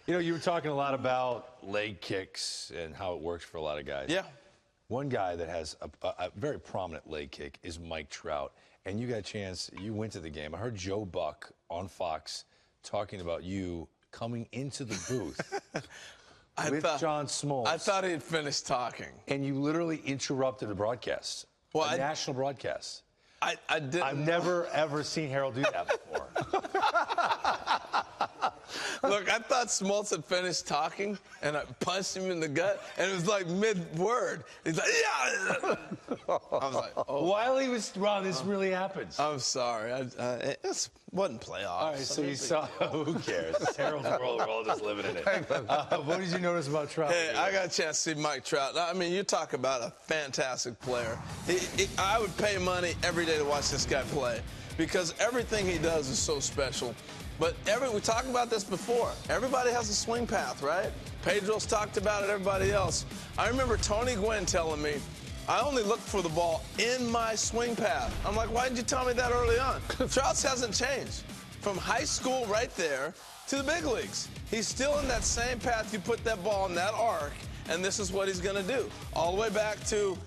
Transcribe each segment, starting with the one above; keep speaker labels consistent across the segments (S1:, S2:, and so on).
S1: You know, you were talking a lot about leg kicks and how it works for a lot of guys.
S2: Yeah.
S1: One guy that has a very prominent leg kick is Mike Trout. And you got a chance, you went to the game. I heard Joe Buck on Fox talking about you coming into the booth with John Smoltz.
S2: I thought he had finished talking.
S1: And you literally interrupted the broadcast, national broadcast.
S2: I didn't.
S1: I've never, ever seen Harold do that before.
S2: Look, I thought Smoltz had finished talking, and I punched him in the gut, and it was like mid-word. He's like, yeah. I was like, oh.
S1: While he was, Ron, this really happens.
S2: I'm sorry. It wasn't playoffs.
S1: All right, so you saw, who cares? It's Harold's world. We're all just living in it. What did you notice about Trout?
S2: Hey, I got a chance to see Mike Trout. I mean, you talk about a fantastic player. I would pay money every day to watch this guy play because everything he does is so special. But we talked about this before. Everybody has a swing path, right? Pedro's talked about it, everybody else. I remember Tony Gwynn telling me, I only look for the ball in my swing path. I'm like, why didn't you tell me that early on? Trouts hasn't changed. From high school right there to the big leagues. He's still in that same path. You put that ball in that arc, and this is what he's going to do. All the way back to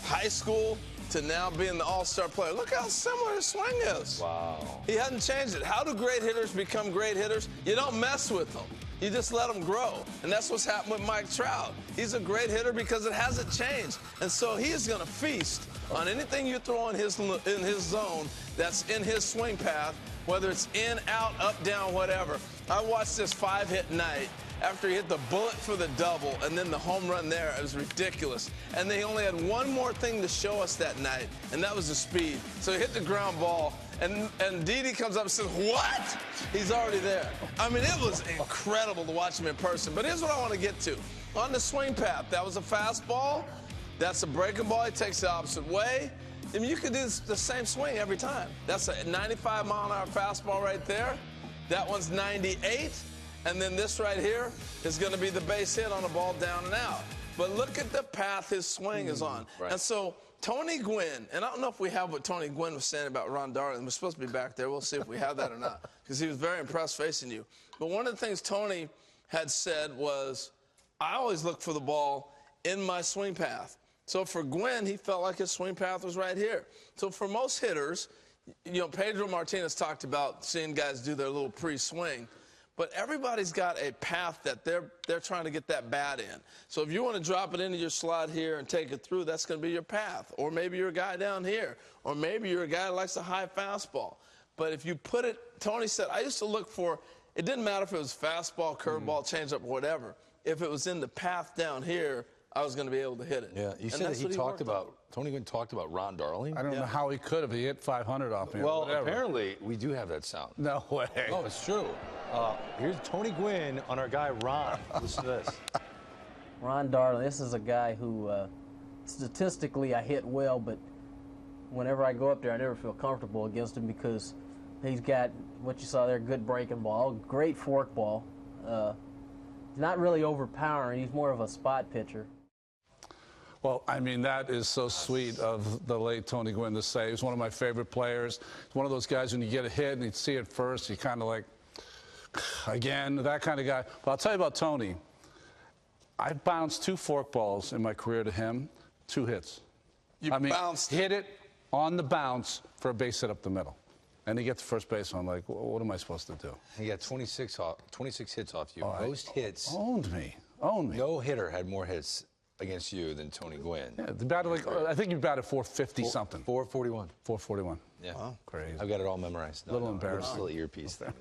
S2: high school to now being the all-star player. Look how similar his swing is.
S1: Wow.
S2: He hasn't changed it. How do great hitters become great hitters? You don't mess with them. You just let them grow. And that's what's happened with Mike Trout. He's a great hitter because it hasn't changed. And so he is going to feast on anything you throw in his zone that's in his swing path, whether it's in, out, up, down, whatever. I watched this 5-hit night after he hit the bullet for the double and then the home run there. It was ridiculous. And they only had one more thing to show us that night, and that was the speed. So he hit the ground ball, and Didi comes up and says, what? He's already there. I mean, it was incredible to watch him in person. But here's what I want to get to. On the swing path, that was a fastball. That's a breaking ball. He takes the opposite way. I mean, you could do the same swing every time. That's a 95-mile-an-hour fastball right there. That one's 98. And then this right here is going to be the base hit on a ball down and out. But look at the path his swing is on.
S1: Right.
S2: And so Tony Gwynn, and I don't know if we have what Tony Gwynn was saying about Ron Darling. We're supposed to be back there. We'll see if we have that or not, because he was very impressed facing you. But one of the things Tony had said was, I always look for the ball in my swing path. So for Gwynn, he felt like his swing path was right here. So for most hitters, you know, Pedro Martinez talked about seeing guys do their little pre-swing. But everybody's got a path that they're trying to get that bat in. So if you want to drop it into your slot here and take it through, that's going to be your path. Or maybe you're a guy down here. Or maybe you're a guy that likes a high fastball. But if you put it, Tony said, I used to look for, it didn't matter if it was fastball, curveball, changeup, whatever. If it was in the path down here, I was going to be able to hit it.
S1: Yeah, you said that he talked about, Tony Gwynn talked about Ron Darling.
S3: I don't know how he could have. He hit 500 off me.
S1: Well, apparently, we do have that sound.
S3: No way.
S1: Oh, it's true. Here's Tony Gwynn on our guy Ron. Listen to this.
S4: Ron Darling, this is a guy who, statistically, I hit well, but whenever I go up there, I never feel comfortable against him because he's got, what you saw there, good breaking ball, great fork ball. Not really overpowering. He's more of a spot pitcher.
S3: Well, I mean, that is so sweet of the late Tony Gwynn to say. He's one of my favorite players. He's one of those guys, when you get a hit and you see it first, you kind of like, again, that kind of guy. But I'll tell you about Tony. I bounced 2 fork balls in my career to him, 2 hits. Hit it on the bounce for a base hit up the middle. And he gets to first base, I'm like, what am I supposed to do?
S1: He got 26 hits off you. Most hits.
S3: Owned me.
S1: No hitter had more hits against you than Tony Gwynn.
S3: Yeah, the batted like, I think you batted 450 something.
S1: 441.
S3: 441.
S1: Yeah.
S3: Wow, crazy.
S1: I've got it all memorized.
S3: A little embarrassing.
S1: Little earpiece thing.